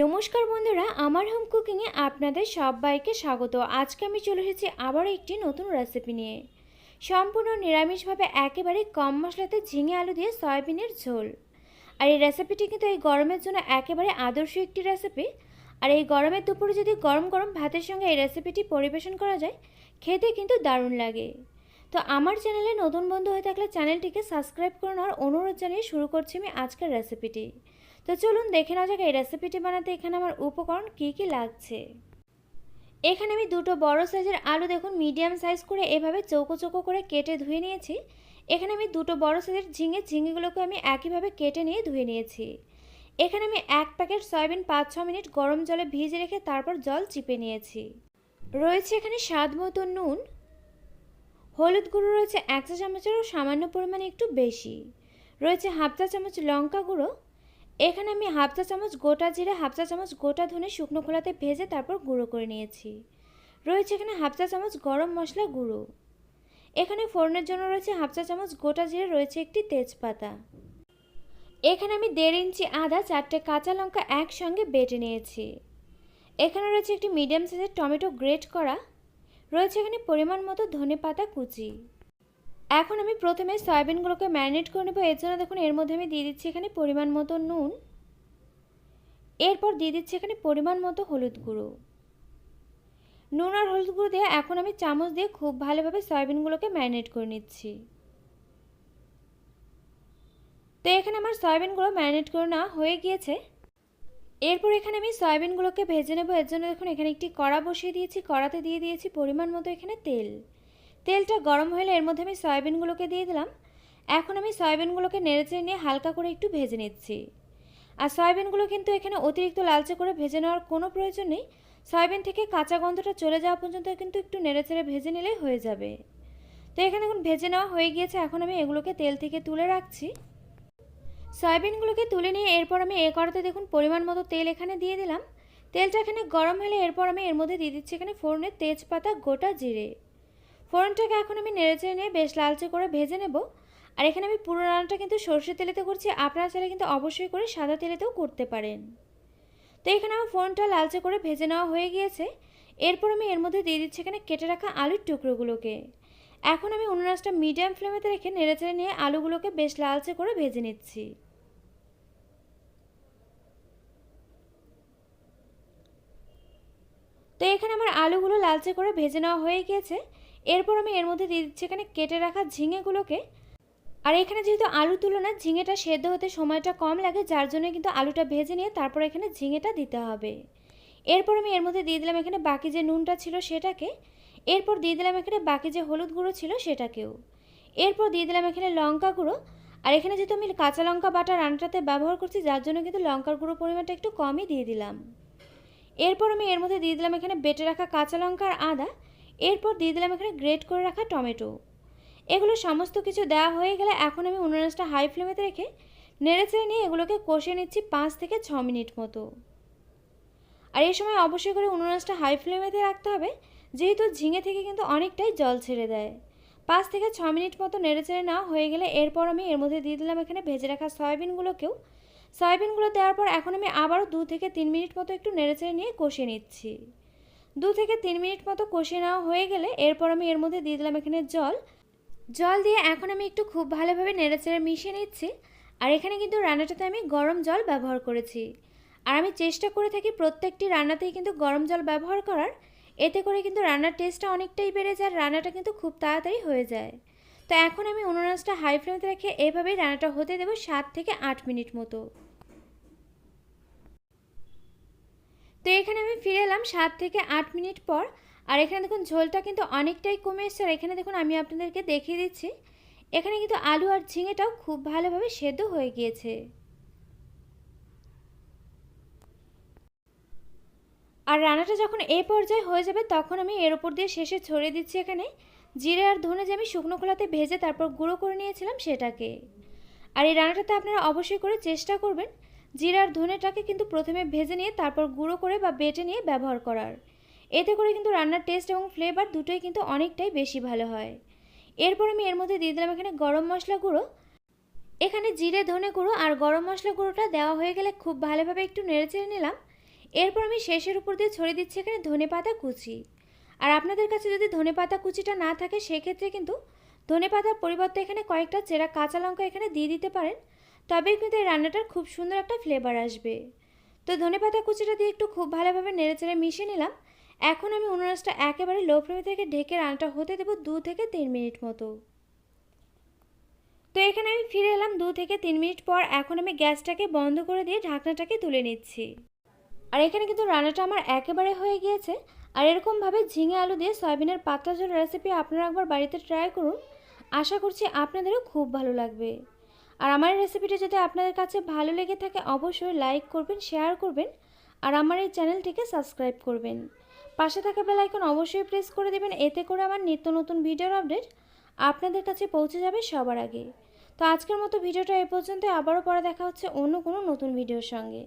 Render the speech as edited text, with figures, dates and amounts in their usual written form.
নমস্কার বন্ধুরা, আমার হোম কুকিংয়ে আপনাদের সবাইকে স্বাগত। আজকে আমি চলে এসেছি আবারও একটি নতুন রেসিপি নিয়ে। সম্পূর্ণ নিরামিষভাবে একেবারে কম মশলাতে ঝিঙে আলু দিয়ে সয়াবিনের ঝোল। আর এই রেসিপিটি কিন্তু এই গরমের জন্য একেবারে আদর্শ একটি রেসিপি। আর এই গরমের দুপুরে যদি গরম গরম ভাতের সঙ্গে এই রেসিপিটি পরিবেশন করা যায়, খেতে কিন্তু দারুণ লাগে। তো আমার চ্যানেলে নতুন বন্ধু হয়ে থাকলে চ্যানেলটিকে সাবস্ক্রাইব করে নেওয়ার অনুরোধ জানিয়ে শুরু করছি আমি আজকের রেসিপিটি। তো চলুন দেখে নেওয়া যাক এই রেসিপিটি বানাতে এখানে আমার উপকরণ কী কী লাগছে। এখানে আমি দুটো বড় সাইজের আলু দেখুন মিডিয়াম সাইজ করে এভাবে চৌকো চৌকো করে কেটে ধুয়ে নিয়েছি। এখানে আমি দুটো বড় সাইজের ঝিঙেগুলোকে আমি একইভাবে কেটে নিয়ে ধুয়ে নিয়েছি। এখানে আমি এক প্যাকেট সয়াবিন 5-6 মিনিট গরম জলে ভিজিয়ে রেখে তারপর জল চিপে নিয়েছি। রয়েছে এখানে স্বাদ মতো নুন, হলুদ গুঁড়ো রয়েছে 1 চা চামচেরও সামান্য পরিমাণে একটু বেশি, রয়েছে হাফ চা চামচ লঙ্কা গুঁড়ো। এখানে আমি হাফ চা চামচ গোটা জিরে, হাফ চা চামচ গোটা ধনে শুকনো খোলাতে ভেজে তারপর গুঁড়ো করে নিয়েছি। রয়েছে এখানে হাফ চা চামচ গরম মশলা গুঁড়ো। এখানে ফোড়নের জন্য রয়েছে হাফ চা চামচ গোটা জিরে, রয়েছে একটি তেজপাতা। এখানে আমি 1.5 ইঞ্চি আদা, 4টে কাঁচা লঙ্কা একসঙ্গে বেটে নিয়েছি। এখানে রয়েছে একটি মিডিয়াম সাইজের টমেটো গ্রেট করা। রয়েছে এখানে পরিমাণ মতো ধনেপাতা কুচি। এখন আমি প্রথমে সয়াবিনগুলোকে ম্যারিনেট করে নেব। এর জন্য দেখুন এর মধ্যে আমি দিয়ে দিচ্ছি এখানে পরিমাণ মতো নুন, এরপর দিয়ে দিচ্ছি এখানে পরিমাণ মতো হলুদ গুঁড়ো। নুন আর হলুদ গুঁড়ো দিয়ে এখন আমি চামচ দিয়ে খুব ভালোভাবে সয়াবিনগুলোকে ম্যারিনেট করে নিচ্ছি। তো এখানে আমার সয়াবিনগুলো ম্যারিনেট করে নেওয়া হয়ে গিয়েছে। এরপর এখানে আমি সয়াবিনগুলোকে ভেজে নেব। এর জন্য দেখুন এখানে একটি কড়া বসিয়ে দিয়েছি। কড়াতে দিয়ে দিয়েছি পরিমাণ মতো এখানে তেল। তেলটা গরম হলে এর মধ্যে আমি সয়াবিনগুলোকে দিয়ে দিলাম। এখন আমি সয়াবিনগুলোকে নেড়েচেড়ে নিয়ে হালকা করে একটু ভেজে নিচ্ছি। আর সয়াবিনগুলো কিন্তু এখানে অতিরিক্ত লালচে করে ভেজে নেওয়ার কোনো প্রয়োজন নেই। সয়াবিন থেকে কাঁচা গন্ধটা চলে যাওয়া পর্যন্ত কিন্তু একটু নেড়েচেড়ে ভেজে নিলেই হয়ে যাবে। তো এখানে দেখুন ভেজে নেওয়া হয়ে গিয়েছে। এখন আমি এগুলোকে তেল থেকে তুলে রাখছি। সয়াবিনগুলোকে তুলে নিয়ে এরপর আমি কড়াতে দেখুন পরিমাণ মতো তেল এখানে দিয়ে দিলাম। তেলটা এখানে গরম হলে এরপর আমি এর মধ্যে দিয়ে দিচ্ছি এখানে ফোড়নের তেজপাতা, গোটা জিরে। ফোড়নটাকে এখন আমি নেড়েচেড়ে নিয়ে বেশ লালচে করে ভেজে নেব। আর এখানে আমি পুরো রান্নাটা কিন্তু সরষের তেলেতে করছি, আপনারা চাইলে কিন্তু অবশ্যই করে সাদা তেলেতেও করতে পারেন। তো এখানে আমার ফোড়নটা লালচে করে ভেজে নেওয়া হয়ে গিয়েছে। এরপর আমি এর মধ্যে দিয়ে দিচ্ছি এখানে কেটে রাখা আলুর টুকরোগুলোকে। এখন আমি উনুনআঁচটা মিডিয়াম ফ্লেমেতে রেখে নেড়েচেড়ে নিয়ে আলুগুলোকে বেশ লালচে করে ভেজে নিচ্ছি। তো এখানে আমার আলুগুলো লালচে করে ভেজে নেওয়া হয়ে গিয়েছে। এরপর আমি এর মধ্যে দিয়ে দিচ্ছি এখানে কেটে রাখা ঝিঙেগুলোকে। আর এখানে যেহেতু আলু তুলনায় ঝিঙেটা সেদ্ধ হতে সময়টা কম লাগে, যার জন্য কিন্তু আলুটা ভেজে নিয়ে তারপর এখানে ঝিঙেটা দিতে হবে। এরপর আমি এর মধ্যে দিয়ে দিলাম এখানে বাকি যে নুনটা ছিল সেটাকে। এরপর দিয়ে দিলাম এখানে বাকি যে হলুদ গুঁড়ো ছিল সেটাকেও। এরপর দিয়ে দিলাম এখানে লঙ্কা গুঁড়ো। আর এখানে যেহেতু আমি কাঁচা লঙ্কা বাটা রান্নাটাতে ব্যবহার করছি, যার জন্য কিন্তু লঙ্কার গুঁড়ো পরিমাণটা একটু কমই দিয়ে দিলাম। এরপর আমি এর মধ্যে দিয়ে দিলাম এখানে বেটে রাখা কাঁচা লঙ্কা আর আদা। এরপর দিয়ে দিলাম এখানে গ্রেট করে রাখা টমেটো। এগুলো সমস্ত কিছু দেওয়া হয়ে গেলে এখন আমি উনুনআঁচটা হাই ফ্লেমেতে রেখে নেড়েচেড়ে নিয়ে এগুলোকে কষিয়ে নিচ্ছি 5 থেকে 6 মিনিট মতো। আর এই সময় অবশ্যই করে উনুনআঁচটা হাই ফ্লেমেতে রাখতে হবে, যেহেতু ঝিঙে থেকে কিন্তু অনেকটাই জল ছেড়ে দেয়। 5 থেকে 6 মিনিট মতো নেড়েচেড়ে নেওয়া হয়ে গেলে এরপর আমি এর মধ্যে দিয়ে দিলাম এখানে ভেজে রাখা সয়াবিনগুলোকেও। সয়াবিনগুলো দেওয়ার পর এখন আমি আবারও 2 থেকে 3 মিনিট মতো একটু নেড়েচেড়ে নিয়ে কষিয়ে নিচ্ছি। 2 থেকে 3 মিনিট মতো কষিয়ে নেওয়া হয়ে গেলে এরপর আমি এর মধ্যে দিয়ে দিলাম এখানে জল দিয়ে এখন আমি একটু খুব ভালোভাবে নেড়েচেড়ে মিশিয়ে নিচ্ছি। আর এখানে কিন্তু রান্নাটাতে আমি গরম জল ব্যবহার করেছি। আর আমি চেষ্টা করে থাকি প্রত্যেকটি রান্নাতেই কিন্তু গরম জল ব্যবহার করার। এতে করে কিন্তু রান্নার টেস্টটা অনেকটাই বেড়ে যায় আর রান্নাটা কিন্তু খুব তাড়াতাড়ি হয়ে যায়। তো এখন আমি উনুনআঁচটা হাই ফ্লেমে রেখে এভাবেই রান্নাটা হতে দেবো 7 থেকে 8 মিনিট মতো। তো এখানে আমি ফিরে এলাম 7 থেকে 8 মিনিট পর। আর এখানে দেখুন ঝোলটা কিন্তু অনেকটাই কমে এসছে। আর এখানে দেখুন আমি আপনাদেরকে দেখিয়ে দিচ্ছি এখানে কিন্তু আলু আর ঝিঙেটাও খুব ভালোভাবে সেদ্ধ হয়ে গিয়েছে। আর রান্নাটা যখন এই পর্যায়ে হয়ে যাবে তখন আমি এর উপর দিয়ে শেষে ছড়িয়ে দিচ্ছি এখানে জিরে আর ধনে যে আমি শুকনো খোলাতে ভেজে তারপর গুঁড়ো করে নিয়েছিলাম সেটাকে। আর এই রান্নাটাতে আপনারা অবশ্যই করে চেষ্টা করবেন জিরে আর ধনেটাকে কিন্তু প্রথমে ভেজে নিয়ে তারপর গুঁড়ো করে বা বেটে নিয়ে ব্যবহার করার। এতে করে কিন্তু রান্নার টেস্ট এবং ফ্লেভার দুটোই কিন্তু অনেকটাই বেশি ভালো হয়। এরপর আমি এর মধ্যে দিয়ে দিলাম এখানে গরম মশলা গুঁড়ো। এখানে জিরে ধনে গুঁড়ো আর গরম মশলা গুঁড়োটা দেওয়া হয়ে গেলে খুব ভালোভাবে একটু নেড়েচেড়ে নিলাম। এরপর আমি শেষের উপর দিয়ে ছড়িয়ে দিচ্ছি এখানে ধনেপাতা কুচি। আর আপনাদের কাছে যদি ধনেপাতা কুচিটা না থাকে সেক্ষেত্রে কিন্তু ধনেপাতার পরিবর্তে এখানে কয়েকটা চেরা কাঁচা লঙ্কা এখানে দিয়ে দিতে পারেন, তবেই কিন্তু এই রান্নাটার খুব সুন্দর একটা ফ্লেভার আসবে। তো ধনেপাতা কুচিটা দিয়ে একটু খুব ভালোভাবে নেড়েচেড়ে মিশিয়ে নিলাম। এখন আমি উনুনাসটা একেবারে লো ফ্লেমে থেকে ঢেকে রান্নাটা হতে দেবো 2 থেকে 3 মিনিট মতো। তো এখানে আমি ফিরে এলাম 2 থেকে 3 মিনিট পর। এখন আমি গ্যাসটাকে বন্ধ করে দিয়ে ঢাকনাটাকে তুলে নিচ্ছি। আর এখানে কিন্তু রান্নাটা আমার একেবারে হয়ে গিয়েছে। আর এরকমভাবে ঝিঙে আলু দিয়ে সয়াবিনের পাতলা ঝোল রেসিপি আপনারা একবার বাড়িতে ট্রাই করুন। আশা করছি আপনাদেরও খুব ভালো লাগবে। আর আমার এই রেসিপিটা যদি আপনাদের কাছে ভালো লেগে থাকে অবশ্যই লাইক করবেন, শেয়ার করবেন আর আমার এই চ্যানেলটিকে সাবস্ক্রাইব করবেন। পাশে থাকা বেল আইকন অবশ্যই প্রেস করে দেবেন, এতে করে আমার নিত্য নতুন ভিডিওর আপডেট আপনাদের কাছে পৌঁছে যাবে সবার আগে। তো আজকের মতো ভিডিওটা এই পর্যন্ত, আবারও পরে দেখা হচ্ছে অন্য কোনো নতুন ভিডিওর সঙ্গে।